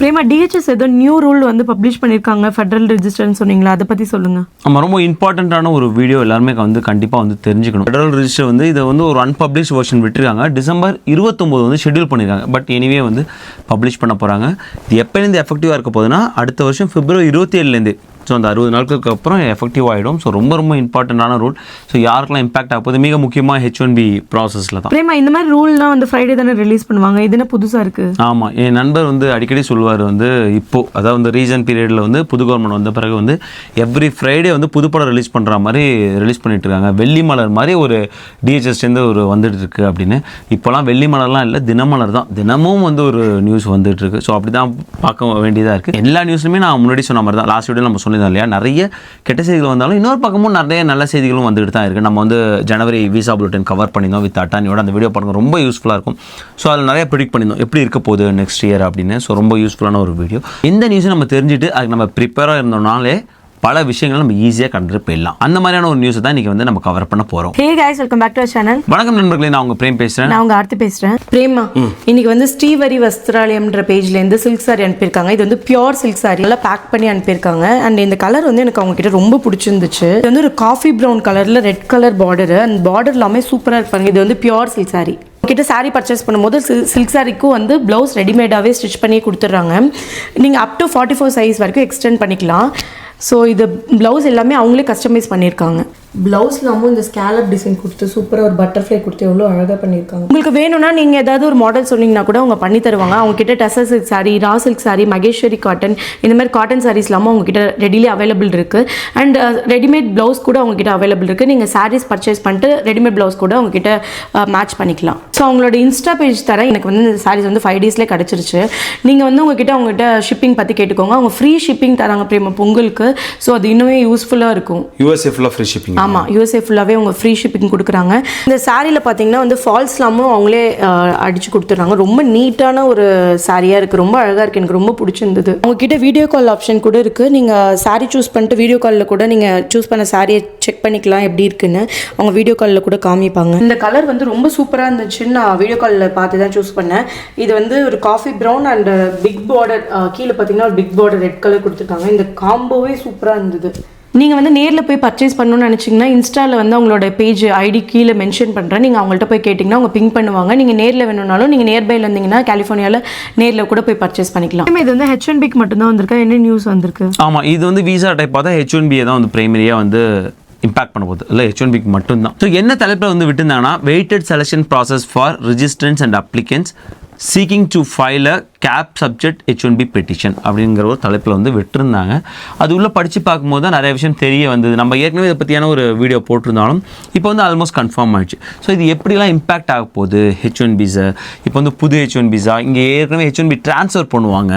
Prema, DHS ஏதோ new rule வந்து publish பண்ணியிருக்காங்க ஃபெடரல் ரெஜிஸ்டர்னு சொன்னீங்களா, அதை பற்றி சொல்லுங்கள். நம்ம ரொம்ப இம்பார்ட்டண்ட்டான ஒரு வீடியோ எல்லாருமே வந்து கண்டிப்பாக வந்து தெரிஞ்சுக்கணும். ஃபெடரல் ரெஜிஸ்டர் வந்து இதை வந்து ஒரு அன்பப்ளிஷ் வெர்ஷன் விட்டுருக்காங்க. டிசம்பர் 29 வந்து ஷெட்யூல் பண்ணியிருக்காங்க. பட் எனிவே வந்து பப்ளிஷ் பண்ண போகிறாங்க. இது எப்போலேருந்து எஃபெக்டிவாக இருக்க போகுதுன்னா அடுத்த வருஷம் February 27 ஸோ அந்த 60 நாட்களுக்கு அப்புறம் எஃபெக்டிவ் ஆகிடும். ஸோ ரொம்ப ரொம்ப இம்பார்ட்டண்டான ரூல். ஸோ யாருக்கெல்லாம் இம்பாக்ட் ஆக போகுது, மிக முக்கியமாக H1B ப்ராசஸில் தான். பிரேமா, இந்த மாதிரி ரூல்லாம் வந்து ஃப்ரைடே தானே ரிலீஸ் பண்ணுவாங்க, இது என்ன புதுசாக இருக்குது? ஆமாம், என் நண்பர் வந்து அடிக்கடி சொல்லுவார் வந்து இப்போது அதாவது வந்து ரீசன்ட் பீரியடில் வந்து புது கவர்மெண்ட் வந்த பிறகு வந்து எவ்ரி ஃப்ரைடே வந்து புதுப்படம் ரிலீஸ் பண்ணுற மாதிரி ரிலீஸ் பண்ணிட்டு இருக்காங்க. வெள்ளி மலர் மாதிரி ஒரு டிஹெச்எஸ்லேருந்து ஒரு வந்துட்டு இருக்கு அப்படின்னு. இப்போலாம் வெள்ளி மலர்லாம் இல்லை, தினமலர் தான். தினமும் வந்து ஒரு நியூஸ் வந்துட்டு இருக்கு. ஸோ அப்படி தான் பார்க்க வேண்டியதாக இருக்குது. எல்லா நியூஸ்லையுமே நான் முன்னாடி சொன்ன மாதிரி தான், லாஸ்ட் வீடியோ நம்ம சொன்னது இல்லையா, நிறைய கெட்ட செய்திகள் வந்தாலும் இன்னொரு பக்கமும் நிறைய நல்ல செய்திகளும் வந்துட்டு தான் இருக்குது. நம்ம வந்து ஜனவரி விசா புல்லட்டின் கவர் பண்ணியிருந்தோம் வித் அட்டானியோட. அந்த வீடியோ பாருங்கள், ரொம்ப யூஸ்ஃபுல்லாக இருக்கும். ஸோ அதில் நிறைய ப்ரிடிக்ட் பண்ணியிருந்தோம் எப்படி இருக்க போகுது நெக்ஸ்ட் இயர் அப்படின்னு. ஸோ ரொம்ப யூஸ்ஃபுல்லான ஒரு வீடியோ. இந்த நியூஸை நம்ம தெரிஞ்சுட்டு அதுக்கு நம்ம ப்ரிப்பேராக இருந்தோம்னாலே பல விஷயங்கள் நம்ம ஈஸியாக கடந்துட்டு போயிடலாம். அந்த மாதிரியான ஒரு நியூஸை தான் இன்றைக்கி வந்து நம்ம கவர் பண்ண போகிறோம். Hey guys, welcome back to our channel. வணக்கம் நண்பர்களே, நான் உங்கள் பிரேம் பேசுகிறேன். நான் உங்கள் ஆர்த்தி பேசுகிறேன். பிரேமா, இன்னைக்கு வந்து ஸ்ரீவரி வஸ்திராலயம்ன்ற பேஜ்லேருந்து சில்க் சாரி அனுப்பியிருக்காங்க. இது வந்து பியோர் சில்க் சாரி எல்லாம் பேக் பண்ணி அனுப்பியிருக்காங்க. அண்ட் இந்த கலர் வந்து எனக்கு அவங்க கிட்ட ரொம்ப பிடிச்சிருந்துச்சு. இது வந்து ஒரு காஃபி ப்ரௌன் கலரில் ரெட் கலர் பார்டர். அந்த பார்டர் எல்லாமே சூப்பராக இருப்பாங்க. இது வந்து பியோர் சில்க் சாரி. கிட்ட சாரீ பர்ச்சேஸ் பண்ணும்போது சில்க் சாரிக்கும் வந்து ப்ளவுஸ் ரெடிமேடாகவே ஸ்டிச் பண்ணி கொடுத்துட்றாங்க. நீங்கள் அப் டு 44 சைஸ் வரைக்கும் எக்ஸ்டெண்ட் பண்ணிக்கலாம். ஸோ இது ப்ளவுஸ் எல்லாமே அவங்களே கஸ்டமைஸ் பண்ணியிருக்காங்க. ப்ளவுஸ்லாமும் இந்த ஸ்கேலப் டிசைன் கொடுத்து சூப்பராக ஒரு பட்டர்ஃப்ளை கொடுத்து எவ்வளோ அழகாக பண்ணியிருக்காங்க. உங்களுக்கு வேணும்னா நீங்கள் ஏதாவது ஒரு மாடல் சொன்னீங்கன்னா கூட அவங்க பண்ணி தருவாங்க. அவங்க கிட்ட tussar silk sari, raw silk sari, Maheshwari cotton, இந்த மாதிரி காட்டன் சாரீஸ் இல்லாமல் அவங்க கிட்ட ரெடிலி அவைலபிள் இருக்குது. அண்ட் ரெடிமேட் ப்ளவுஸ் கூட அவங்க கிட்ட அவைலபிள் இருக்குது. நீங்கள் சாரீஸ் பர்ச்சேஸ் பண்ணிட்டு ரெடிமேட் ப்ளவுஸ் கூட அவங்க கிட்ட மேட்ச் பண்ணிக்கலாம். ஸோ அவங்களோட இன்ஸ்டா பேஜ் தரேன். எனக்கு வந்து இந்த சாரீஸ் வந்து 5 டேஸ்லேயே கிடச்சிருச்சு. நீங்கள் வந்து அவங்ககிட்ட ஷிப்பிங் பற்றி கேட்டுக்கோங்க. அவங்க ஃப்ரீ ஷிப்பிங் தராங்க பிரேமா பொங்கலுக்கு. ஸோ அது இன்னுமே யூஸ்ஃபுல்லாக இருக்கும். USA ஃபுல்லாக ஃப்ரீ ஷிப்பிங். ஆமாம், USA ஃபுல்லாகவே அவங்க ஃப்ரீ ஷிப்பிங் கொடுக்குறாங்க. இந்த சாரியில் பார்த்தீங்கன்னா வந்து ஃபால்ஸ்லாமும் அவங்களே அடித்து கொடுத்துட்றாங்க. ரொம்ப நீட்டான ஒரு சாரியாக இருக்குது. ரொம்ப அழகாக இருக்குது. எனக்கு ரொம்ப பிடிச்சிருந்தது. அவங்ககிட்ட வீடியோ கால் ஆப்ஷன் கூட இருக்குது. நீங்கள் சாரி சூஸ் பண்ணிட்டு வீடியோ காலில் கூட நீங்கள் சூஸ் பண்ண சாரியை செக் பண்ணிக்கலாம் எப்படி இருக்குன்னு. அவங்க வீடியோ காலில் கூட காமிப்பாங்க. இந்த கலர் வந்து ரொம்ப சூப்பராக இருந்துச்சுன்னு நான் வீடியோ காலில் பார்த்து தான் சூஸ் பண்ணேன். இது வந்து ஒரு coffee brown and big border, கீழே பார்த்தீங்கன்னா ஒரு பிக் பார்டர் ரெட் கலர் கொடுத்துருக்காங்க. இந்த காம்போவே சூப்பராக இருந்தது. நீங்கள் வந்து நேரில் போய் பர்ச்சேஸ் பண்ணணும்னு நினச்சிங்கன்னா இன்ஸ்டாவில் வந்து அவங்களோட பேஜ் ஐடி கீழே மென்ஷன் பண்ணுறேன். நீங்கள் அவங்கள்ட்ட போய் கேட்டிங்கன்னா அவங்க பிங்க் பண்ணுவாங்க. நீங்கள் நேரில் வேணும்னாலும் நீங்கள் நியர்பையில் இருந்தீங்கன்னா கலிஃபோர்னியாவில் நேரில் கூட போய் பர்ச்சேஸ் பண்ணிக்கலாம். இது வந்து H1Bக்கு மட்டும்தான் வந்திருக்கா, என்ன நியூஸ் வந்திருக்கு? ஆமாம், இது வந்து விசா டைப் பார்த்தா H1B தான் வந்து பிரைமரியாக வந்து இம்பாக்ட் பண்ண போகுது. இல்லை, H1Bக்கு மட்டும்தான். ஸோ என்ன தலைப்பில் வந்து விட்டுருந்தாங்கன்னா weighted selection process for registrants and applicants seeking to file a cap subject H1B petition அப்படிங்கிற ஒரு தலைப்பில் வந்து விட்டுருந்தாங்க. அது உள்ளே படித்து பார்க்கும்போது தான் நிறைய விஷயம் தெரிய வந்தது. நம்ம ஏற்கனவே இதை பற்றியான ஒரு வீடியோ போட்டிருந்தாலும் இப்போ வந்து ஆல்மோஸ்ட் கன்ஃபார்ம் ஆகிடுச்சு. ஸோ இது எப்படிலாம் இம்பாக்ட் ஆக போகுது H1Bஸை. இப்போ வந்து புது H1Bஸா, இங்கே ஏற்கனவே H1B ட்ரான்ஸ்ஃபர் பண்ணுவாங்க,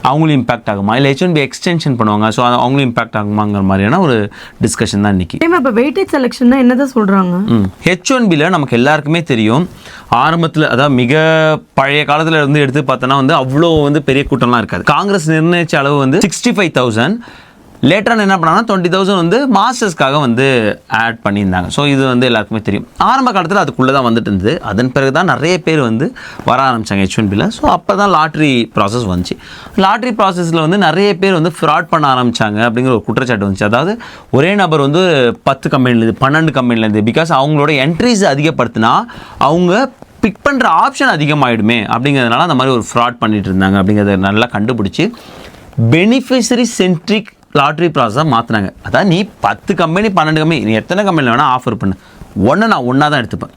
அவங்களும் இம்பாக்ட் ஆகுமா, இல்லை H1B எக்ஸ்டென்ஷன் பண்ணுவாங்க, ஸோ அவங்களும் இம்பாக்ட் ஆகுமாங்கிற மாதிரியான ஒரு டிஸ்கஷன் தான் இன்றைக்கி. இப்போ வெயிட்டேஜ் செலெக்ஷன் தான் என்னதான் சொல்கிறாங்க. H1Bயில் நமக்கு எல்லாருக்குமே தெரியும், ஆரம்பத்தில் அதாவது மிக பழைய காலத்தில் இருந்து எடுத்து பார்த்தோன்னா வந்து அவ்வளோ வந்து பெரிய கூட்டம்லாம் இருக்காது. காங்கிரஸ் நிர்ணயிச்ச அளவு வந்து 65,000. லேட்டராக என்ன பண்ணாங்கன்னா 20,000 வந்து மாஸ்டர்ஸ்க்காக வந்து ஆட் பண்ணியிருந்தாங்க. ஸோ இது வந்து எல்லாருக்குமே தெரியும். ஆரம்ப காலத்தில் அதுக்குள்ளே தான் வந்துட்டு இருந்தது. அதன் பிறகு தான் நிறைய பேர் வந்து வர ஆரம்பித்தாங்க H1Bயில். ஸோ அப்போ தான் லாட்ரி ப்ராசஸ் வந்துச்சு. லாட்ரி ப்ராசஸில் வந்து நிறைய பேர் வந்து ஃப்ராட் பண்ண ஆரம்பித்தாங்க அப்படிங்கிற ஒரு குற்றச்சாட்டு வந்துச்சு. அதாவது ஒரே நபர் வந்து 10 கம்பெனிலேருந்து 12 கம்பெனிலேருந்து, பிகாஸ் அவங்களோட என்ட்ரிஸ் அதிகப்படுத்தினா அவங்க பிக் பண்ணுற ஆப்ஷன் அதிகமாகிடுமே அப்படிங்கிறதுனால அந்த மாதிரி ஒரு ஃப்ராட் பண்ணிட்டு இருந்தாங்க. அப்படிங்கிறத நல்லா கண்டுபிடிச்சி பெனிஃபிஷரி சென்ட்ரிக் லாட்ரி ப்ராசஸாக மாற்றினாங்க. அதாவது நீ 10 கம்பெனி 12 கம்பெனி நீ எத்தனை கம்பெனியில் வேணால் ஆஃபர் பண்ணு, நான் ஒன்றா தான் எடுத்துப்பேன்.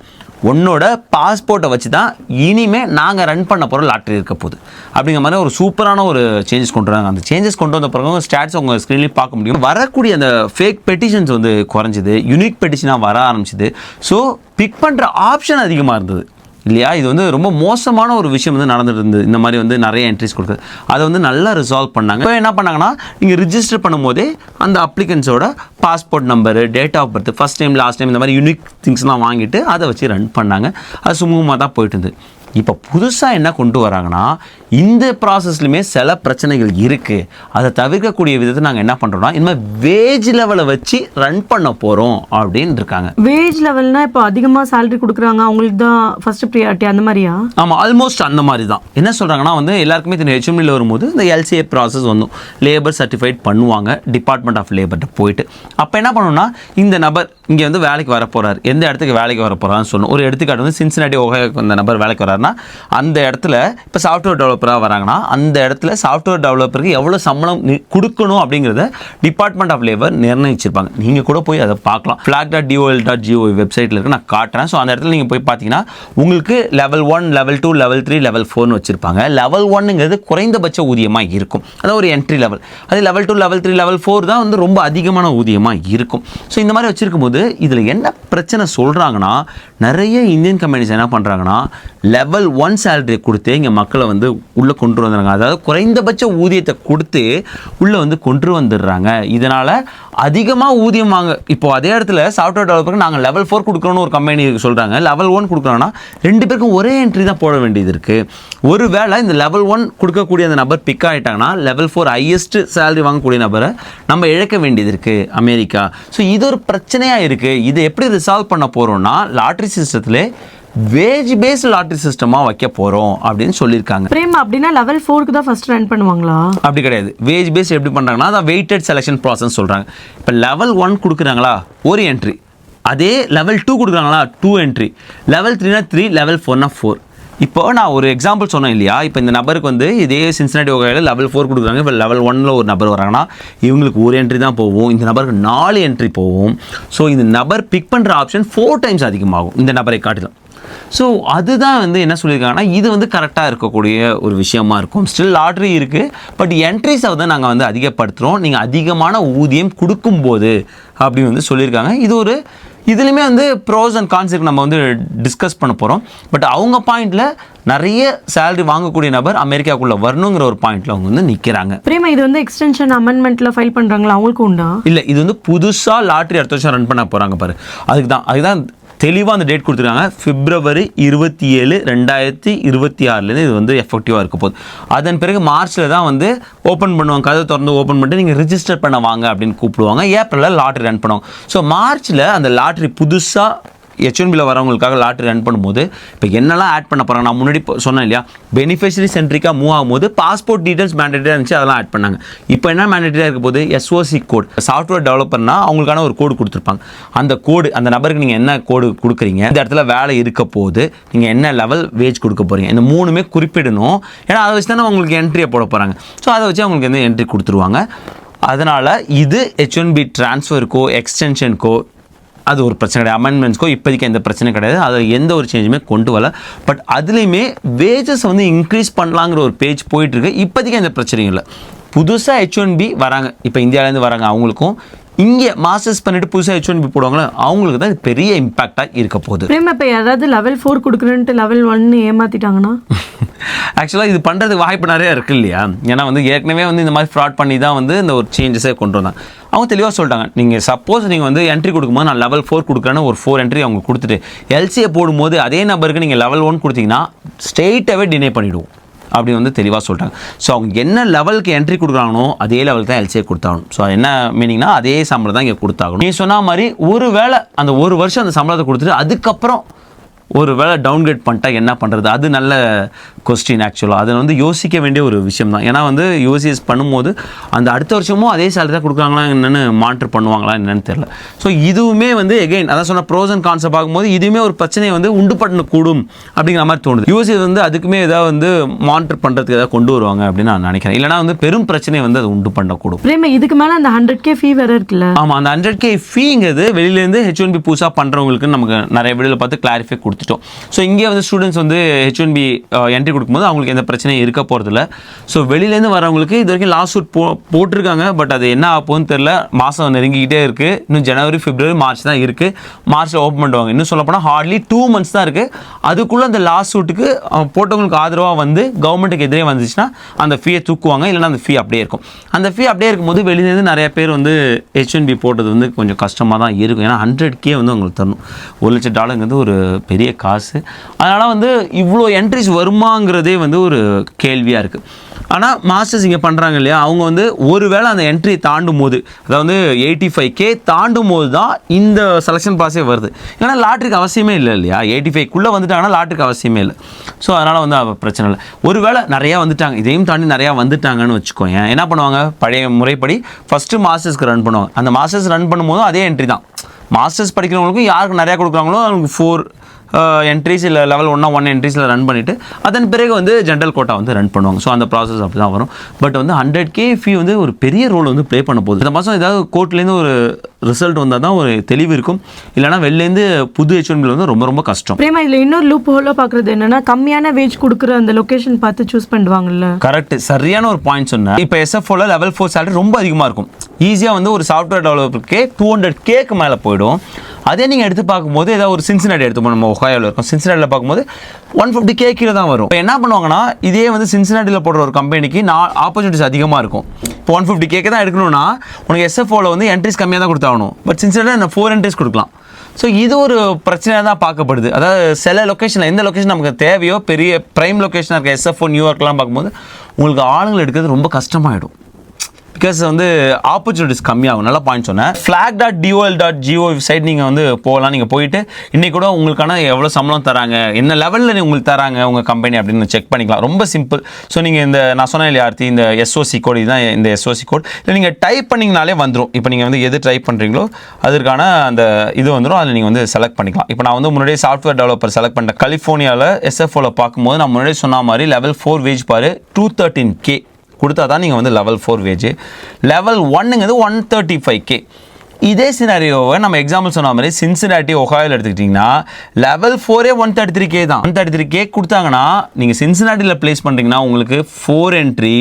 உன்னோட பாஸ்போர்ட்டை வச்சு தான் இனிமேல் நாங்கள் ரன் பண்ண போகிற லாட்ரி இருக்க போகுது அப்படிங்கிற மாதிரி ஒரு சூப்பரான ஒரு சேஞ்சஸ் கொண்டு வராங்க. அந்த சேஞ்சஸ் கொண்டு வந்த பிறகு ஸ்டாட்ஸ் உங்கள் ஸ்க்ரீன்லேயும் பார்க்க முடியும். வரக்கூடிய அந்த ஃபேக் பெட்டிஷன்ஸ் வந்து குறைஞ்சிது, யூனிக் பெட்டிஷனாக வர ஆரம்பிச்சிது. ஸோ பிக் பண்ணுற ஆப்ஷன் அதிகமாக இருந்தது இல்லையா. இது வந்து ரொம்ப மோசமான ஒரு விஷயம் வந்து நடந்துட்டு இருந்தது. இந்த மாதிரி வந்து நிறைய என்ட்ரிஸ் கொடுக்குறது, அதை வந்து நல்லா ரிசால்வ் பண்ணாங்க. இப்போ என்ன பண்ணாங்கன்னா, நீங்கள் ரிஜிஸ்டர் பண்ணும்போதே அந்த அப்ளிகன்ஸோட passport number, date of birth, first time last time இந்த மாதிரி யூனிக் திங்ஸ்லாம் வாங்கிட்டு அதை வச்சு ரன் பண்ணாங்க. அது சுமூகமாக தான் போயிட்டு இருந்தது. இப்போ புதுசாக என்ன கொண்டு வராங்கன்னா இந்த ப்ராசஸ்லையுமே சில பிரச்சனைகள் இருக்குது. அதை தவிர்க்கக்கூடிய விதத்தை நாங்கள் என்ன பண்ணுறோம்னா இனிமேல் வேஜ் லெவலை வச்சு ரன் பண்ண போகிறோம் அப்படின்னு இருக்காங்க. வேஜ் லெவல்னா இப்போ அதிகமாக சேலரி கொடுக்குறாங்க அவங்களுக்கு தான் ஃபர்ஸ்ட் ப்ரியாரிட்டி அந்த மாதிரியா? ஆமாம், ஆல்மோஸ்ட் அந்த மாதிரி தான். என்ன சொல்கிறாங்கன்னா வந்து எல்லாருக்குமே தெரியும் ஹெச்எம்டியில் வரும்போது இந்த எல்சிஏ ப்ராசஸ் வந்து லேபர் சர்டிஃபைட் பண்ணுவாங்க டிபார்ட்மெண்ட் ஆஃப் லேபர்கிட்ட போயிட்டு. அப்போ என்ன பண்ணணும்னா இந்த நபர் இங்கே வந்து வேலைக்கு வர போகிறார், எந்த இடத்துக்கு வேலைக்கு வர போகிறான்னு சொல்லணும். ஒரு எடுத்துக்காட்டு வந்து சின்சினாட்டி ஓஹாயோக்கு அந்த நபர் வேலைக்கு வராருன்னா அந்த இடத்துல இப்போ சாஃப்ட்வேர் டெவலப்பராக வராங்கன்னா அந்த இடத்துல சாஃப்ட்வேர் டெவலப்பருக்கு எவ்வளோ சம்பளம் கொடுக்கணும் அப்படிங்கிறத டிபார்ட்மெண்ட் ஆஃப் லேபர் நிர்ணயிச்சிருப்பாங்க. நீங்கள் கூட போய் அதை பார்க்கலாம். flag.dol.gov வெப்சைட்டில் இருக்கு, நான் காட்டுறேன். ஸோ அந்த இடத்துல நீங்கள் போய் பார்த்தீங்கன்னா உங்களுக்கு லெவல் 1, லெவல் 2, லெவல் 3, லெவல் 4னு வச்சுருப்பாங்க. லெவல் 1ங்கிறது குறைந்தபட்ச ஊதியமாக இருக்கும், அதாவது ஒரு என்ட்ரி லெவல். அது லெவல் 2, லெவல் 3, லெவல் 4 தான் வந்து ரொம்ப அதிகமான ஊதியமாக இருக்கும். ஸோ இந்த மாதிரி வச்சுருக்கும் போது இதில் என்ன பிரச்சனை சொல்கிறாங்கன்னா நிறைய இந்தியன் கம்பெனிஸ் என்ன பண்ணுறாங்கன்னா லெவல் 1 சேலரி கொடுத்து இங்கே மக்களை வந்து உள்ளே கொண்டு வந்துடுறாங்க. அதாவது குறைந்தபட்ச ஊதியத்தை கொடுத்து உள்ளே வந்து கொண்டு வந்துடுறாங்க. இதனால் அதிகமாக ஊதியம் வாங்க. இப்போது அதே இடத்துல சாஃப்ட்வேர் டெவலப்பருக்கு நாங்கள் லெவல் 4 கொடுக்குறோன்னு ஒரு கம்பெனி சொல்கிறாங்க, லெவல் 1 கொடுக்குறோன்னா 2 பேருக்கும் ஒரே என்ட்ரி தான் போட வேண்டியது இருக்குது. ஒரு வேளை இந்த லெவல் 1 கொடுக்கக்கூடிய அந்த நபர் பிக் ஆகிட்டாங்கன்னா லெவல் 4 ஹையஸ்ட் சேலரி வாங்கக்கூடிய நபரை நம்ம இழக்க வேண்டியது இருக்குது அமெரிக்கா. ஸோ இது ஒரு பிரச்சனையாக இருக்குது. இதை எப்படி ரிசால்வ் பண்ண போகிறோம்னா லாட்ரி சிஸ்டத்தில் வேஜ் பேஸ்ட் லாட்ரி சிஸ்டமாக வைக்க போகிறோம் அப்படின்னு சொல்லியிருக்காங்க. பிரேம் அப்படின்னா லெவல் 4க்கு தான் ஃபர்ஸ்ட் ரன் பண்ணுவாங்களா? அப்படி கிடையாது. வேஜ் பேஸ்ட் எப்படி பண்ணுறாங்கன்னா அதான் வெயிட்டட் செலெக்ஷன் ப்ராசஸ் சொல்கிறாங்க. இப்போ லெவல் 1 கொடுக்குறாங்களா ஒரு என்ட்ரி, அதே லெவல் 2 கொடுக்குறாங்களா 2 என்ட்ரி, லெவல் 3னா 3, லெவல் 4னா 4. இப்போ நான் ஒரு எக்ஸாம்பிள் சொன்னேன் இல்லையா, இப்போ இந்த நபருக்கு வந்து இதே சின்சினாட்டி ஓஹாயோவில் லெவல் 4 கொடுக்குறாங்க. இப்போ லெவல் 1ல் ஒரு நபர் வராங்கன்னா இவங்களுக்கு ஒரு என்ட்ரி தான் போகும், இந்த நபருக்கு 4 என்ட்ரி போகும். ஸோ இந்த நபர் பிக் பண்ணுற ஆப்ஷன் 4 டைம்ஸ் அதிகமாகும் இந்த நபரை காட்டிலும். ஸோ அதுதான் வந்து என்ன சொல்லியிருக்காங்கன்னா இது வந்து கரெக்டாக இருக்கக்கூடிய ஒரு விஷயமா இருக்கும். ஸ்டில் லாட்ரி இருக்குது, பட் என்ட்ரிஸை வந்து நாங்கள் வந்து அதிகப்படுத்துகிறோம், நீங்கள் அதிகமான ஊதியம் கொடுக்கும்போது அப்படி வந்து சொல்லியிருக்காங்க. இது ஒரு இதுலேயுமே வந்து ப்ரோஸ் அண்ட் கான்ஸ் நம்ம வந்து டிஸ்கஸ் பண்ண போகிறோம். பட் அவங்க பாயிண்டில் நிறைய சேலரி வாங்கக்கூடிய நபர் அமெரிக்காவுக்குள்ளே வரணுங்கிற ஒரு பாயிண்டில் அவங்க வந்து நிற்கிறாங்க. பிரேமா இது வந்து எக்ஸ்டென்ஷன் அமெண்ட்மெண்ட்டில் ஃபைல் பண்ணுறாங்களா அவங்களுக்கு உண்டா? இல்லை, இது வந்து புதுசாக லாட்ரி அடுத்த வருஷம் ரன் பண்ண போகிறாங்க பாரு. அதுதான் தெளிவாக அந்த டேட் கொடுத்துருக்காங்க. February 27, 2026 இது வந்து எஃபெக்டிவாக இருக்க போகுது. அதன் பிறகு மார்ச்சில் தான் வந்து ஓப்பன் பண்ணுவாங்க, கதை திறந்து ஓப்பன் பண்ணிட்டு நீங்கள் ரிஜிஸ்டர் பண்ண வாங்க அப்படின்னு கூப்பிடுவாங்க. ஏப்ரலில் லாட்ரி ரன் பண்ணுவாங்க. ஸோ மார்ச்சில் அந்த லாட்ரி புதுசாக H1Bயில் வரவங்களுக்காக லாட்ரி ரன் பண்ணும்போது இப்போ என்னெல்லாம் ஆட் பண்ண போகிறாங்க, நான் முன்னாடி சொன்னேன் இல்லையா, பெனிஃபிஷரி சென்ட்ரிக்காக மூவ் ஆகும்போது பாஸ்போர்ட் டீட்டெயில்ஸ் மேண்டேட்டரியாக இருந்துச்சு, அதெல்லாம் ஆட் பண்ணாங்க. இப்போ என்ன மேண்டேட்டரியாக இருக்க போது SOC கோட், சாஃப்ட்வேர் டெவலப்பர்னா அவங்களுக்கான ஒரு கோடு கொடுத்துருப்பாங்க. அந்த கோடு அந்த நபருக்கு நீங்கள் என்ன கோடு கொடுக்குறீங்க, இந்த இடத்துல வேலை இருக்க போது நீங்கள் என்ன லெவல் வேஜ் கொடுக்க போகிறீங்க, இந்த 3மே குறிப்பிடணும். ஏன்னா அதை வச்சு தானே உங்களுக்கு என்ட்ரியை போட போகிறாங்க. ஸோ அதை வச்சு அவங்களுக்கு எந்த என்ட்ரி கொடுத்துருவாங்க. அதனால் இது H1B ட்ரான்ஸ்ஃபருக்கோ எக்ஸ்டென்ஷனுக்கோ அது ஒரு பிரச்சனை கிடையாது. அமெண்ட்மெண்ட்ஸ்க்கோ இப்போதைக்கு எந்த பிரச்சனை கிடையாது, அதில் எந்த ஒரு சேஞ்சுமே கொண்டு வரல. பட் அதுலேயுமே வேஜஸ் வந்து இன்க்ரீஸ் பண்ணலாங்கிற ஒரு பேஜ் போயிட்டுருக்கு. இப்போதைக்கு எந்த பிரச்சனையும் இல்லை. புதுசாக H1B வராங்க, இப்போ இந்தியாவிலேருந்து வராங்க, அவங்களுக்கும் இங்கே மாஸ்டர்ஸ் பண்ணிட்டு புதுசாக H1B போடுவாங்களே அவங்களுக்கு தான் இது பெரிய இம்பாக்டாக இருக்க போகுது. இப்போ யாராவது லெவல் 4 கொடுக்குறேன்ட்டு லெவல் 1 ஏமாற்றிட்டாங்கன்னா ஆக்சுவலாக இது பண்ணுறதுக்கு வாய்ப்பு நிறைய இருக்குது இல்லையா. ஏன்னா வந்து ஏற்கனவே வந்து இந்த மாதிரி ஃப்ராட் பண்ணி தான் வந்து இந்த ஒரு சேஞ்சஸே கொண்டு வந்தாங்க. அவங்க தெளிவாக சொல்லிட்டாங்க, நீங்கள் சப்போஸ் நீங்கள் வந்து என்ட்ரி கொடுக்கும்போது நான் லெவல் 4 கொடுக்குறேன்னு ஒரு 4 என்ட்ரி அவங்க கொடுத்துட்டு எல்சிஏ போடும்போது அதே நம்பருக்கு நீங்கள் லெவல் 1 கொடுத்தீங்கன்னா ஸ்ட்ரெயிட்டாகவே டினை பண்ணிவிடுவோம் அப்படி வந்து தெளிவாக சொல்லிட்டாங்க. ஸோ அவங்க என்ன லெவலுக்கு என்ட்ரி கொடுக்குறாங்களோ அதே லெவலுக்கு தான் எல்சிஏ கொடுத்தாகணும். ஸோ என்ன மீனிங்னா அதே சம்பளம் தான் இங்கே கொடுத்தாகணும். நீ சொன்ன மாதிரி ஒரு வேளை அந்த ஒரு வருஷம் அந்த சம்பளத்தை கொடுத்துட்டு அதுக்கப்புறம் ஒரு வேளை டவுன்கிரேட் பண்ணிட்டா என்ன பண்ணுறது, அது நல்ல கொஸ்டின். ஆக்சுவலாக அதை வந்து யோசிக்க வேண்டிய ஒரு விஷயம் தான். ஏன்னா வந்து யூசிஎஸ் பண்ணும்போது அந்த அடுத்த வருஷமும் அதே சேலரி தான் கொடுக்குறாங்களா என்னென்னு மானிட்டர் பண்ணுவாங்களா என்னென்னு தெரியல. ஸோ இதுவுமே வந்து எகெயின் அதான் சொன்ன ப்ரோஸ் அண்ட் கான்ஸை பார்க்கும்போது இதுவுமே ஒரு பிரச்சனையை வந்து உண்டு பண்ணக்கூடும் அப்படிங்கிற மாதிரி தோணுது. யூசிஎஸ் வந்து அதுக்குமே ஏதாவது வந்து மானிட்டர் பண்ணுறதுக்கு ஏதாவது கொண்டு வருவாங்க அப்படின்னு நான் நினைக்கிறேன். இல்லைனா வந்து பெரும் பிரச்சனையை வந்து அது உண்டு பண்ணக்கூடும். இதுக்கு மேலே அந்த 100K ஃபீ வேறு இருக்குல்ல. ஆமாம், அந்த 100K ஃபீங்கிறது வெளியிலேருந்து H1B புதுசாக பண்ணுறவங்களுக்கு நமக்கு நிறைய வீடியோவில் பார்த்து கிளாரிஃபை கொடுத்துட்டோம். ஸோ இங்கே வந்து ஸ்டூடெண்ட்ஸ் வந்து H1B என்ட்ரி கொடுக்கும்போது அவங்களுக்கு எந்த பிரச்சனையும் இருக்க போகிறதில்ல. ஸோ வெளியிலேருந்து வரவங்களுக்கு இது வரைக்கும் லாஸ்ட் சூட் போட்டிருக்காங்க. பட் அது என்ன ஆகும்னு தெரில. மாதம் நெருங்கிக்கிட்டே இருக்குது. இன்னும் ஜனவரி, பிப்ரவரி, மார்ச் தான் இருக்குது. மார்ச்சில் ஓப்பன் பண்ணுவாங்க. இன்னும் சொல்லப்போனால் ஹார்ட்லி 2 months தான் இருக்குது. அதுக்குள்ளே அந்த லாஸ்ட் சூட்டுக்கு போட்டவங்களுக்கு ஆதரவாக வந்து கவர்மெண்ட்டுக்கு எதிரே வந்துச்சுன்னா அந்த ஃபீயை தூக்குவாங்க, இல்லைனா அந்த ஃபீ அப்படியே இருக்கும். அந்த ஃபீ அப்படியே இருக்கும்போது வெளியிலேருந்து நிறைய பேர் வந்து H1B போட்டது வந்து கொஞ்சம் கஷ்டமாக தான் இருக்கும். ஏன்னா 100K வந்து அவங்களுக்கு தரணும். $1 லட்சம் ஒரு பெரிய காசு. அதனால் வந்து இவ்வளோ என்ட்ரிஸ் வருமாங்கிறதே வந்து ஒரு கேள்வியாக இருக்குது. ஆனால் மாஸ்டர்ஸ் இங்கே பண்ணுறாங்க இல்லையா, அவங்க வந்து ஒருவேளை அந்த என்ட்ரி தாண்டும் போது, அதாவது 85K தாண்டும் போது தான் இந்த செலெக்ஷன் ப்ராசஸே வருது. ஏன்னா லாட்ரிக்கு அவசியமே இல்லை இல்லையா, 85க்குள்ளே வந்துட்டாங்கன்னா லாட்ரிக்கு அவசியமே இல்லை. ஸோ அதனால் வந்து பிரச்சனை இல்லை. ஒருவேளை நிறையா வந்துட்டாங்க, இதையும் தாண்டி நிறையா வந்துட்டாங்கன்னு வச்சுக்கோங்க, என்ன பண்ணுவாங்க, பழைய முறைப்படி ஃபஸ்ட்டு மாஸ்டர்ஸ்க்கு ரன் பண்ணுவாங்க. அந்த மாஸ்டர்ஸ் ரன் பண்ணும்போதும் அதே என்ட்ரி தான். மாஸ்டர்ஸ் படிக்கிறவங்களுக்கும் யாருக்கு நிறையா கொடுக்குறாங்களோ அவங்களுக்கு 4 என்ட்ரிஸ் இல்லை லெவல் 1 என்ட்ரிஸில் ரன் பண்ணிவிட்டு அதன் பிறகு வந்து ஜென்ரல் கோட்டா வந்து ரன் பண்ணுவாங்க. ஸோ அந்த ப்ராசஸ் அப்படி தான் வரும். பட் வந்து 100K ஃபீ வந்து ஒரு பெரிய ரோல் வந்து ப்ளே பண்ண போகுது. இந்த மாதம் ஏதாவது கோர்ட்லேருந்து ஒரு ரிசல்ட் வந்தால் தான் ஒரு தெளிவு இருக்கும். இல்லைனா வெளிலேருந்து புது H1Bல வந்து ரொம்ப ரொம்ப கஷ்டம். பிரேமா இதில் இன்னொரு லூப் ஹோலாக பார்க்குறது என்னன்னா, கம்மியான வேஜ் கொடுக்குற அந்த லொக்கேஷன் பார்த்து சூஸ் பண்ணுவாங்கல்ல. கரெக்ட், சரியான ஒரு பாயிண்ட் சொன்னேன். இப்போ SFOல லெவல் 4 சேலரி ரொம்ப அதிகமாக இருக்கும். ஈஸியாக வந்து ஒரு சாஃப்ட்வேர் டெவலப்பருக்கு 200Kக்கு மேலே போயிடும். அதே நீங்கள் எடுத்து பார்க்கும்போது ஏதாவது ஒரு சின்சினாட்டி எடுத்துப்போம், நம்ம ஒஹாயோவில் இருக்கும், சின்சினாட்டியில் பார்க்கும்போது 150K கீழே தான் வரும். இப்போ என்ன பண்ணுவாங்கன்னா, இதே வந்து சின்சினாட்டியில் போடுற ஒரு கம்பெனிக்கு ஆப்பர்ச்சுனிட்டிஸ் அதிகமாக இருக்கும். இப்போ 150Kக்கு தான் எடுக்கணும்னா உனக்கு SFOல வந்து என்ட்ரிஸ் கம்மியாக தான் கொடுத்தாகணும். பட் சின்சினாட்டில் 4 என்ட்ரிஸ் கொடுக்கலாம். ஸோ இது ஒரு பிரச்சனையாக தான் பார்க்கப்படுது. அதாவது சில லொக்கேஷனில் எந்த லொக்கேஷன் நமக்கு தேவையோ, பெரிய ப்ரைம் லொக்கேஷனாக இருக்க SFO நியூயார்க்லாம் பார்க்கும்போது உங்களுக்கு ஆளுங்களை எடுக்கிறது ரொம்ப கஷ்டமாயிடும். பிகாஸ் வந்து ஆப்பர்ச்சுனிட்டிஸ் கம்மியாகும். நல்ல பாயிண்ட் சொன்னேன். flag.dol.go வெப்சைட் நீங்கள் வந்து போகலாம். நீங்கள் போயிட்டு இன்றைக்கி கூட உங்களுக்கான எவ்வளோ சம்பளம் தராங்க, என்ன லெவலில் உங்களுக்கு தராங்க உங்கள் கம்பெனி அப்படின்னு செக் பண்ணிக்கலாம். ரொம்ப சிம்பிள். ஸோ நீங்கள் இந்த நான் சொன்னேன் இல்லையா ஆர்த்தி, இந்த SOC கோட், இதுதான் இந்த SOC கோட். இல்லை நீங்கள் டைப் பண்ணிங்கனாலே வந்துடும். இப்போ நீங்கள் வந்து எது டைப் பண்ணுறீங்களோ அதற்கான அந்த இது வந்துடும். அதில் நீங்கள் வந்து செலக்ட் பண்ணிக்கலாம். இப்போ நான் வந்து முன்னாடியே சாஃப்ட்வேர் டெவலப்பர் செலக்ட் பண்ணிட்டேன். கலிஃபோர்னியாவில் SFOல பார்க்கும்போது நான் முன்னாடியே சொன்ன மாதிரி லெவல் 4 வேஜ் பாரு 213K கொடுத்தா தான் நீங்கள் வந்து லெவல் 4 வேஜ். Level 1ங்கிறது 135K. இதே சினாரியோவை நம்ம எக்ஸாம்பிள் சொன்ன மாதிரி சின்சினாட்டி ஒஹாயோவில் எடுத்துக்கிட்டிங்கன்னா லெவல் 4 133K தான். 133K கொடுத்தாங்கன்னா நீங்கள் சின்சினாட்டியில் ப்ளேஸ் பண்ணுறீங்கன்னா உங்களுக்கு 4 என்ட்ரி,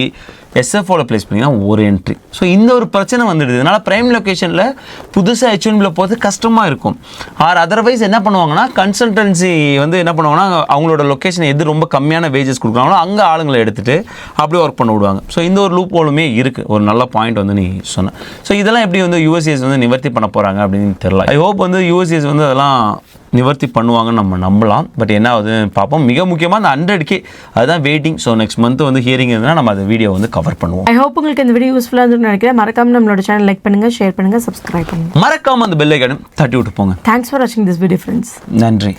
SFOல ப்ளேஸ் பண்ணிங்கன்னா 1 என்ட்ரி. ஸோ இந்த ஒரு பிரச்சனை வந்துடுது. அதனால் ப்ரைம் லொக்கேஷனில் புதுசாக H1Bல போகிறது கஷ்டமாக இருக்கும். அதர்வைஸ் என்ன பண்ணுவாங்கன்னா, கன்சல்டன்சி வந்து என்ன பண்ணுவாங்கன்னா, அவங்களோட லொக்கேஷன் எது ரொம்ப கம்மியான வேஜஸ் கொடுக்குறாங்களோ அங்கே ஆளுங்களை எடுத்துகிட்டு அப்படியே ஒர்க் பண்ண விடுவாங்க. ஸோ இந்த ஒரு லூப் ஹோலுமே இருக்குது. ஒரு நல்ல பாயிண்ட் வந்து நீ சொன்ன. ஸோ இதெல்லாம் எப்படி வந்து USCS வந்து நிவர்த்தி பண்ண போகிறாங்க அப்படின்னு தெரியல. ஐ ஹோப் வந்து USCS வந்து அதெல்லாம் நிவர்த்தி பண்ணுவாங்கன்னு நம்ம நம்பலாம். பட் என்ன ஆகுதுன்னு பார்ப்போம். மிக முக்கியமாக அந்த 100K அதுதான் வெயிட்டிங். ஸோ நெக்ஸ்ட் மந்த் வந்து ஹியரிங் இருந்தால் நம்ம அந்த வீடியோ வந்து கவர் பண்ணுவோம். ஐ ஹோப் உங்களுக்கு இந்த வீடியோ யூஸ்ஃபுல்லாக இருந்துன்னு நினைக்கிறேன். மறக்காம நம்மளோட சேனல் லைக் பண்ணுங்க, ஷேர் பண்ணுங்க, சப்ஸ்கிரைப் பண்ணுங்க. மறக்காம அந்த பெல் ஐகானை தட்டி விட்டு போங்க. தேங்க்ஸ் ஃபார் வாட்சிங் திஸ் வீடியோ ஃப்ரெண்ட்ஸ். நன்றி.